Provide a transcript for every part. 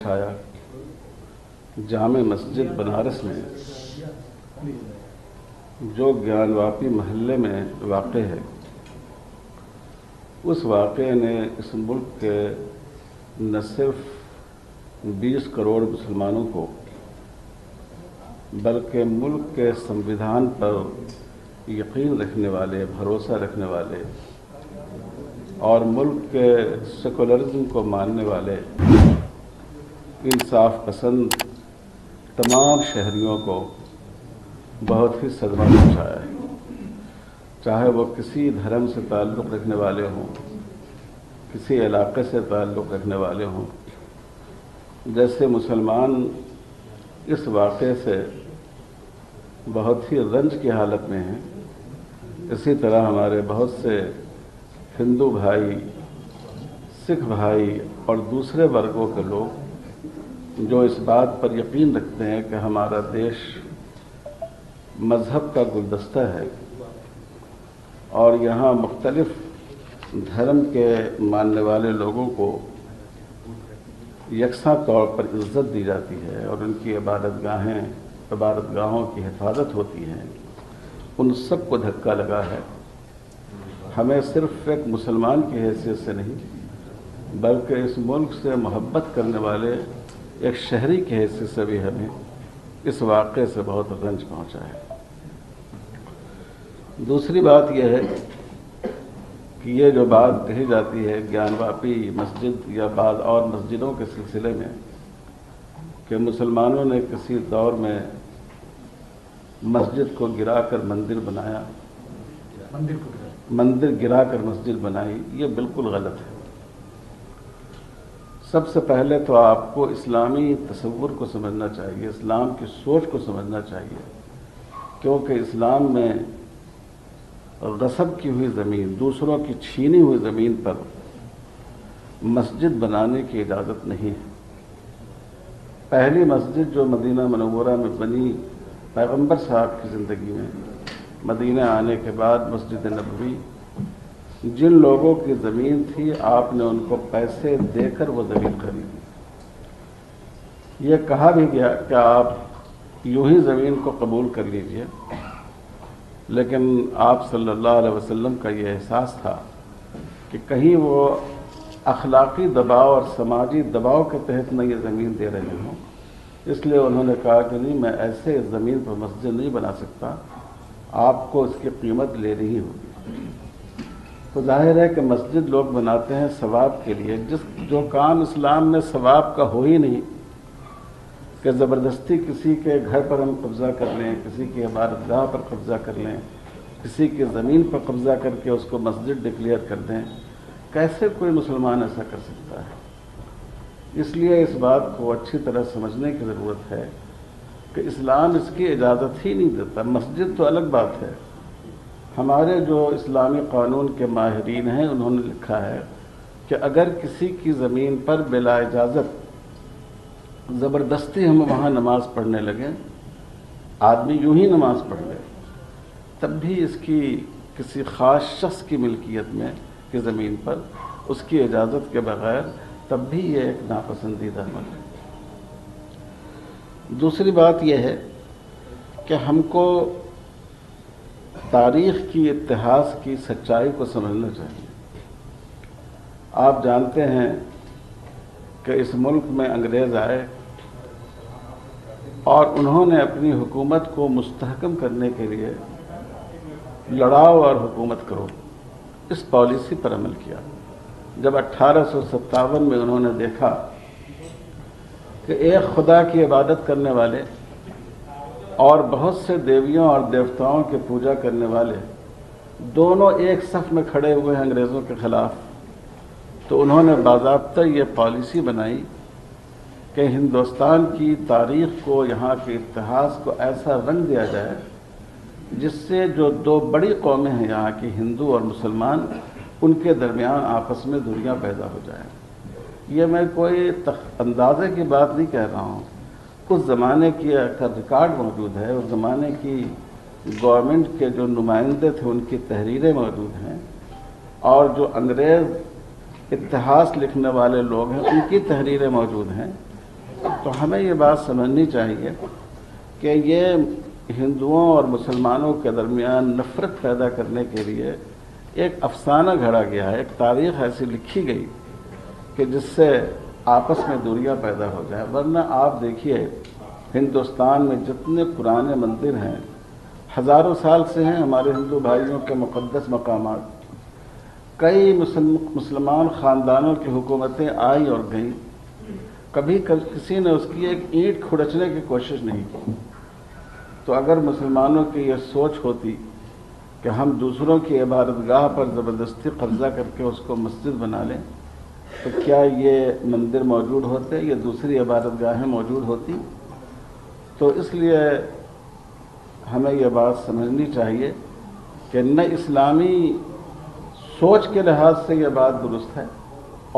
اٹھایا جامع مسجد بنارس میں جو گیان واپی محلے میں واقع ہے، اس واقعے نے اس ملک کے نہ صرف 20 کروڑ مسلمانوں کو بلکہ ملک کے سنویدھان پر یقین رکھنے والے، بھروسہ رکھنے والے اور ملک کے سیکولرزم کو ماننے والے انصاف پسند تمام شہریوں کو بہت ہی صدمہ پہنچایا ہے، چاہے وہ کسی دھرم سے تعلق رکھنے والے ہوں، کسی علاقے سے تعلق رکھنے والے ہوں۔ جیسے مسلمان اس واقعے سے بہت ہی رنج کی حالت میں ہیں، اسی طرح ہمارے بہت سے ہندو بھائی، سکھ بھائی اور دوسرے ورگوں کے لوگ جو اس بات پر یقین رکھتے ہیں کہ ہمارا دیش مذہب کا گلدستہ ہے اور یہاں مختلف دھرم کے ماننے والے لوگوں کو یکساں طور پر عزت دی جاتی ہے اور ان کی عبادت گاہوں کی حفاظت ہوتی ہے، ان سب کو دھکا لگا ہے۔ ہمیں صرف ایک مسلمان کی حیثیت سے نہیں بلکہ اس ملک سے محبت کرنے والے ایک شہری کی حیثیت سے بھی ہمیں اس واقعے سے بہت رنج پہنچا ہے۔ دوسری بات یہ ہے کہ یہ جو بات کہی جاتی ہے گیان واپی مسجد یا بعض اور مسجدوں کے سلسلے میں کہ مسلمانوں نے کسی دور میں مسجد کو گرا کر مندر بنایا، مندر گرا کر مسجد بنائی، یہ بالکل غلط ہے۔ سب سے پہلے تو آپ کو اسلامی تصور کو سمجھنا چاہیے، اسلام کی سوچ کو سمجھنا چاہیے، کیونکہ اسلام میں غصب کی ہوئی زمین، دوسروں کی چھینی ہوئی زمین پر مسجد بنانے کی اجازت نہیں ہے۔ پہلی مسجد جو مدینہ منورہ میں بنی پیغمبر صاحب کی زندگی میں، مدینہ آنے کے بعد مسجد نبوی، جن لوگوں کی زمین تھی آپ نے ان کو پیسے دے کر وہ زمین خریدی۔ یہ کہا بھی گیا کہ آپ یوں ہی زمین کو قبول کر لیجئے، لیکن آپ صلی اللہ علیہ وسلم کا یہ احساس تھا کہ کہیں وہ اخلاقی دباؤ اور سماجی دباؤ کے تحت نہ یہ زمین دے رہے ہوں، اس لیے انہوں نے کہا کہ نہیں، میں ایسے زمین پر مسجد نہیں بنا سکتا، آپ کو اس کی قیمت لینی ہی ہوگی۔ تو ظاہر ہے کہ مسجد لوگ بناتے ہیں ثواب کے لیے، جو کام اسلام میں ثواب کا ہو ہی نہیں کہ زبردستی کسی کے گھر پر ہم قبضہ کر لیں، کسی کی عبادت گاہ پر قبضہ کر لیں، کسی کی زمین پر قبضہ کر کے اس کو مسجد ڈکلیئر کر دیں، کیسے کوئی مسلمان ایسا کر سکتا ہے؟ اس لیے اس بات کو اچھی طرح سمجھنے کی ضرورت ہے کہ اسلام اس کی اجازت ہی نہیں دیتا۔ مسجد تو الگ بات ہے، ہمارے جو اسلامی قانون کے ماہرین ہیں انہوں نے لکھا ہے کہ اگر کسی کی زمین پر بلا اجازت زبردستی ہم وہاں نماز پڑھنے لگیں، آدمی یوں ہی نماز پڑھ لے، تب بھی اس کی کسی خاص شخص کی ملکیت میں کی زمین پر اس کی اجازت کے بغیر، تب بھی یہ ایک ناپسندیدہ عمل ہے۔ دوسری بات یہ ہے کہ ہم کو تاریخ کی، اتہاس کی سچائی کو سمجھنا چاہیے۔ آپ جانتے ہیں کہ اس ملک میں انگریز آئے اور انہوں نے اپنی حکومت کو مستحکم کرنے کے لیے لڑاؤ اور حکومت کرو، اس پالیسی پر عمل کیا۔ جب 1857 میں انہوں نے دیکھا کہ ایک خدا کی عبادت کرنے والے اور بہت سے دیویوں اور دیوتاؤں کی پوجا کرنے والے دونوں ایک صف میں کھڑے ہوئے ہیں انگریزوں کے خلاف، تو انہوں نے باضابطہ یہ پالیسی بنائی کہ ہندوستان کی تاریخ کو، یہاں کے اتہاس کو ایسا رنگ دیا جائے جس سے جو دو بڑی قومیں ہیں یہاں کی، ہندو اور مسلمان، ان کے درمیان آپس میں دوریاں پیدا ہو جائیں۔ یہ میں کوئی اندازے کی بات نہیں کہہ رہا ہوں، اس زمانے کی کا ریکارڈ موجود ہے، اس زمانے کی گورنمنٹ کے جو نمائندے تھے ان کی تحریریں موجود ہیں، اور جو انگریز اتہاس لکھنے والے لوگ ہیں ان کی تحریریں موجود ہیں۔ تو ہمیں یہ بات سمجھنی چاہیے کہ یہ ہندوؤں اور مسلمانوں کے درمیان نفرت پیدا کرنے کے لیے ایک افسانہ گھڑا گیا ہے، ایک تاریخ ایسی لکھی گئی کہ جس سے آپس میں دوریاں پیدا ہو جائیں۔ ورنہ آپ دیکھیے ہندوستان میں جتنے پرانے مندر ہیں، ہزاروں سال سے ہیں ہمارے ہندو بھائیوں کے مقدس مقامات، کئی مسلمان خاندانوں کی حکومتیں آئیں اور گئیں، کبھی کسی نے اس کی ایک اینٹ کھڑچنے کی کوشش نہیں کی۔ تو اگر مسلمانوں کی یہ سوچ ہوتی کہ ہم دوسروں کی عبادت گاہ پر زبردستی قبضہ کر کے اس کو مسجد بنا لیں، تو کیا یہ مندر موجود ہوتے یا دوسری عبادت گاہیں موجود ہوتی؟ تو اس لیے ہمیں یہ بات سمجھنی چاہیے کہ نہ اسلامی سوچ کے لحاظ سے یہ بات درست ہے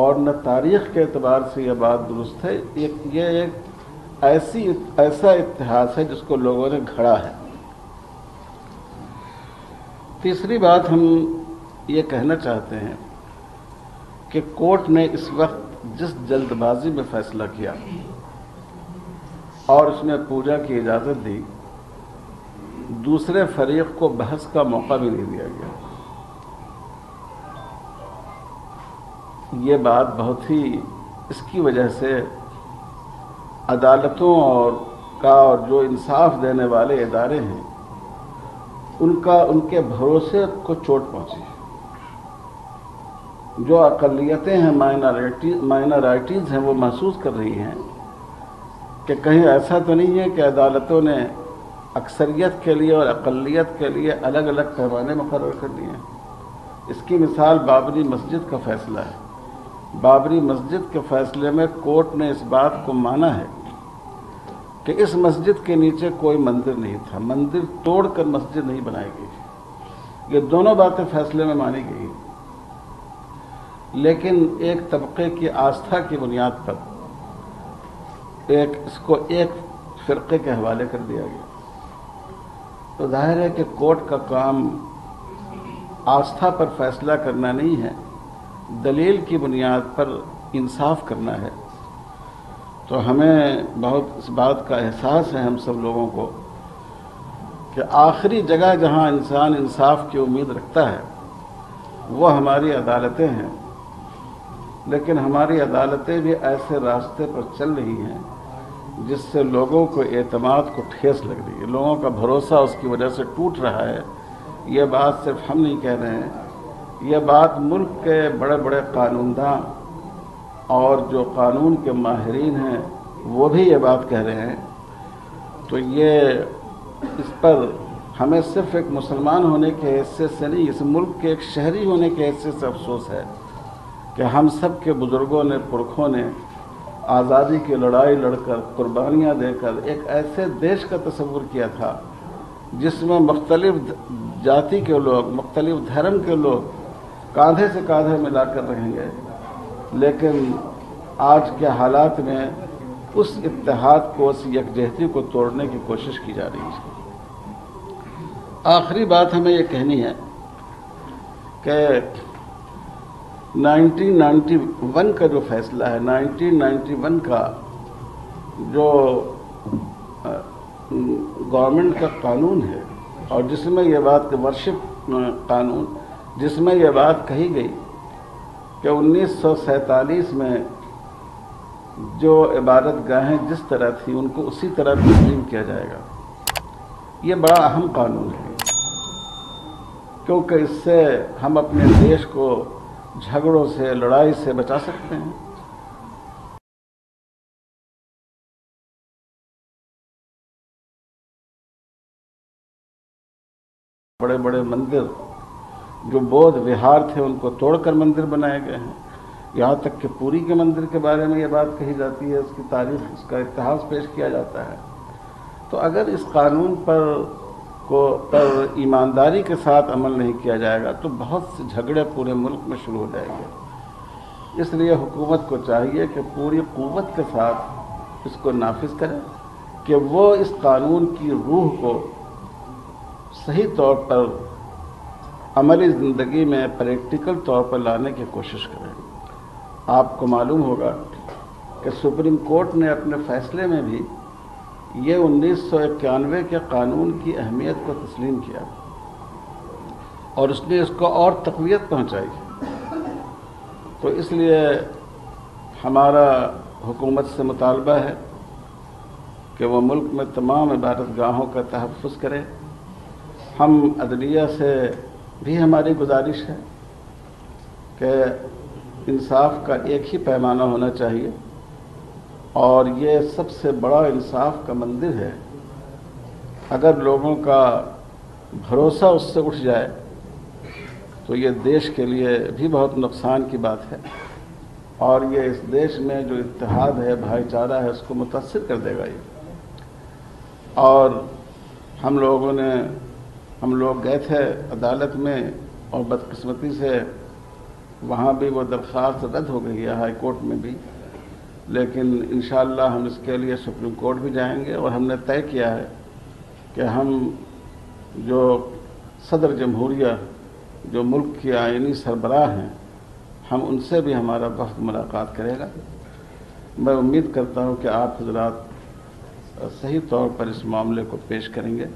اور نہ تاریخ کے اعتبار سے یہ بات درست ہے۔ یہ ایک ایسا اتحاد ہے جس کو لوگوں نے گھڑا ہے۔ تیسری بات ہم یہ کہنا چاہتے ہیں کہ کورٹ نے اس وقت جس جلد بازی میں فیصلہ کیا اور اس میں پوجا کی اجازت دی، دوسرے فریق کو بحث کا موقع بھی نہیں دیا گیا۔ یہ بات بہت ہی اس کی وجہ سے عدالتوں اور جو انصاف دینے والے ادارے ہیں ان کے بھروسے کو چوٹ پہنچی۔ جو اقلیتیں ہیں، مائنارٹیز ہیں، وہ محسوس کر رہی ہیں کہ کہیں ایسا تو نہیں ہے کہ عدالتوں نے اکثریت کے لیے اور اقلیت کے لیے الگ الگ پیمانے مقرر کر دیے ہیں۔ اس کی مثال بابری مسجد کا فیصلہ ہے۔ بابری مسجد کے فیصلے میں کورٹ نے اس بات کو مانا ہے کہ اس مسجد کے نیچے کوئی مندر نہیں تھا، مندر توڑ کر مسجد نہیں بنائی گئی۔ یہ دونوں باتیں فیصلے میں مانی گئی، لیکن ایک طبقے کی آستھا کی بنیاد پر اس کو ایک فرقے کے حوالے کر دیا گیا۔ تو ظاہر ہے کہ کورٹ کا کام آستھا پر فیصلہ کرنا نہیں ہے، دلیل کی بنیاد پر انصاف کرنا ہے۔ تو ہمیں بہت اس بات کا احساس ہے ہم سب لوگوں کو کہ آخری جگہ جہاں انسان انصاف کی امید رکھتا ہے وہ ہماری عدالتیں ہیں، لیکن ہماری عدالتیں بھی ایسے راستے پر چل رہی ہیں جس سے لوگوں کو اعتماد کو ٹھیس لگ رہی ہے، لوگوں کا بھروسہ اس کی وجہ سے ٹوٹ رہا ہے۔ یہ بات صرف ہم نہیں کہہ رہے ہیں، یہ بات ملک کے بڑے بڑے قانون داں اور جو قانون کے ماہرین ہیں وہ بھی یہ بات کہہ رہے ہیں۔ تو یہ اس پر ہمیں صرف ایک مسلمان ہونے کے حیثیت سے نہیں، اس ملک کے ایک شہری ہونے کے حیثیت سے افسوس ہے کہ ہم سب کے بزرگوں نے، پرکھوں نے آزادی کی لڑائی لڑ کر، قربانیاں دے کر ایک ایسے دیش کا تصور کیا تھا جس میں مختلف جاتی کے لوگ، مختلف دھرم کے لوگ کاندھے سے کاندھے ملا کر رہیں گے، لیکن آج کے حالات میں اس اتحاد کو، اس یکجہتی کو توڑنے کی کوشش کی جا رہی ہے۔ آخری بات ہمیں یہ کہنی ہے کہ 1991 کا جو فیصلہ ہے، 1991 کا جو گورنمنٹ کا قانون ہے اور جس میں یہ بات ورشپ قانون، جس میں یہ بات کہی گئی کہ 1947 میں جو عبادت گاہیں جس طرح تھیں ان کو اسی طرح تسلیم کیا جائے گا، یہ بڑا اہم قانون ہے، کیونکہ اس سے ہم اپنے دیش کو جھگڑوں سے، لڑائی سے بچا سکتے ہیں۔ بڑے بڑے مندر جو بودھ وہار تھے ان کو توڑ کر مندر بنائے گئے ہیں، یہاں تک کہ پوری کے مندر کے بارے میں یہ بات کہی جاتی ہے، اس کی تاریخ، اس کا اتہاس پیش کیا جاتا ہے۔ تو اگر اس قانون پر ایمانداری کے ساتھ عمل نہیں کیا جائے گا تو بہت سے جھگڑے پورے ملک میں شروع ہو جائیں گے۔ اس لیے حکومت کو چاہیے کہ پوری قوت کے ساتھ اس کو نافذ کرے، کہ وہ اس قانون کی روح کو صحیح طور پر عملی زندگی میں پریکٹیکل طور پر لانے کی کوشش کریں۔ آپ کو معلوم ہوگا کہ سپریم کورٹ نے اپنے فیصلے میں بھی یہ 1991 کے قانون کی اہمیت کو تسلیم کیا اور اس نے اس کو اور تقویت پہنچائی۔ تو اس لیے ہمارا حکومت سے مطالبہ ہے کہ وہ ملک میں تمام عبادت گاہوں کا تحفظ کرے۔ ہم عدلیہ سے بھی ہماری گزارش ہے کہ انصاف کا ایک ہی پیمانہ ہونا چاہیے، اور یہ سب سے بڑا انصاف کا مندر ہے۔ اگر لوگوں کا بھروسہ اس سے اٹھ جائے تو یہ دیش کے لیے بھی بہت نقصان کی بات ہے، اور یہ اس دیش میں جو اتحاد ہے، بھائی چارہ ہے، اس کو متاثر کر دے گا یہ۔ اور ہم لوگ گئے تھے عدالت میں، اور بدقسمتی سے وہاں بھی وہ درخواست رد ہو گئی ہے، ہائی کورٹ میں بھی، لیکن انشاءاللہ ہم اس کے لیے سپریم کورٹ بھی جائیں گے، اور ہم نے طے کیا ہے کہ ہم جو صدر جمہوریہ جو ملک کی آئینی سربراہ ہیں، ہم ان سے بھی ہمارا وفد ملاقات کرے گا۔ میں امید کرتا ہوں کہ آپ حضرات صحیح طور پر اس معاملے کو پیش کریں گے۔